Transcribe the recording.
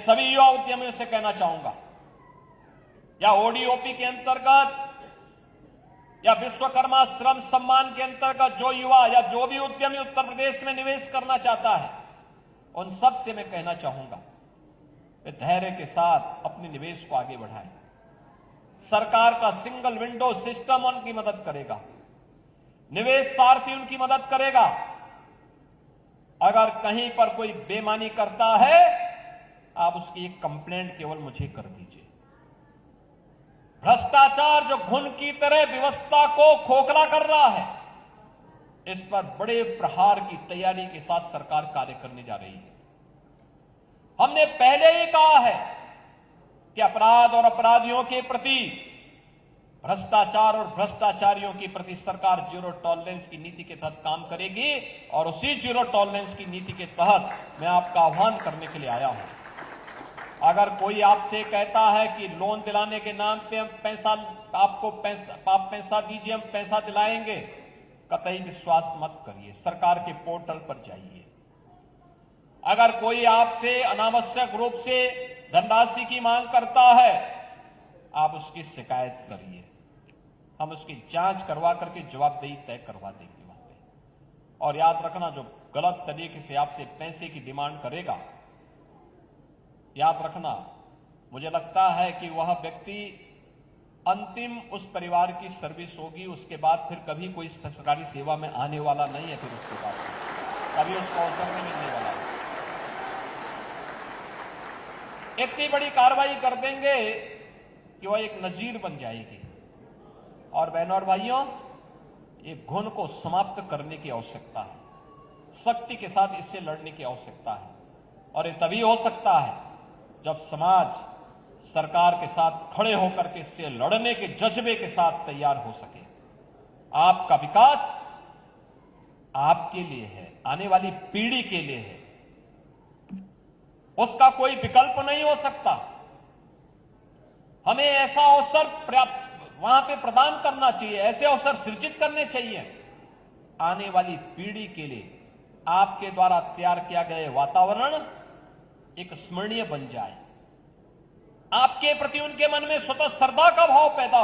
सभी युवा उद्यमियों से कहना चाहूंगा, या ओडीओपी के अंतर्गत या विश्वकर्मा श्रम सम्मान के अंतर्गत जो युवा या जो भी उद्यमी उत्तर प्रदेश में निवेश करना चाहता है, उन सब से मैं कहना चाहूंगा कि धैर्य के साथ अपने निवेश को आगे बढ़ाएं। सरकार का सिंगल विंडो सिस्टम उनकी मदद करेगा, निवेश सारथी उनकी मदद करेगा। अगर कहीं पर कोई बेईमानी करता है, आप उसकी एक कंप्लेंट केवल मुझे कर दीजिए। भ्रष्टाचार जो घुन की तरह व्यवस्था को खोखला कर रहा है, इस पर बड़े प्रहार की तैयारी के साथ सरकार कार्य करने जा रही है। हमने पहले ही कहा है कि अपराध और अपराधियों के प्रति, भ्रष्टाचार और भ्रष्टाचारियों के प्रति सरकार जीरो टॉलरेंस की नीति के तहत काम करेगी, और उसी जीरो टॉलरेंस की नीति के तहत मैं आपका आह्वान करने के लिए आया हूं। अगर कोई आपसे कहता है कि लोन दिलाने के नाम पे हम आप पैसा दीजिए, हम पैसा दिलाएंगे, कतई विश्वास मत करिए। सरकार के पोर्टल पर जाइए। अगर कोई आपसे अनावश्यक रूप से धनराशि की मांग करता है, आप उसकी शिकायत करिए। हम उसकी जांच करवा करके जवाबदेही तय करवा देंगे वहां पे। और याद रखना, जो गलत तरीके से आपसे पैसे की डिमांड करेगा, याद रखना, मुझे लगता है कि वह व्यक्ति अंतिम उस परिवार की सर्विस होगी, उसके बाद फिर कभी कोई सरकारी सेवा में आने वाला नहीं है। फिर उसके बाद कभी उसको अवसर नहीं मिलने वाला है। इतनी बड़ी कार्रवाई कर देंगे कि वह एक नजीर बन जाएगी। और बहनों और भाइयों, ये घुन को समाप्त करने की आवश्यकता है, सख्ती के साथ इससे लड़ने की आवश्यकता है। और ये तभी हो सकता है जब समाज सरकार के साथ खड़े होकर के इससे लड़ने के जज्बे के साथ तैयार हो सके। आपका विकास आपके लिए है, आने वाली पीढ़ी के लिए है, उसका कोई विकल्प नहीं हो सकता। हमें ऐसा अवसर वहां पे प्रदान करना चाहिए, ऐसे अवसर सृजित करने चाहिए आने वाली पीढ़ी के लिए। आपके द्वारा तैयार किया गया वातावरण एक स्मरणीय बन जाए, आपके प्रति उनके मन में स्वतः श्रद्धा का भाव पैदा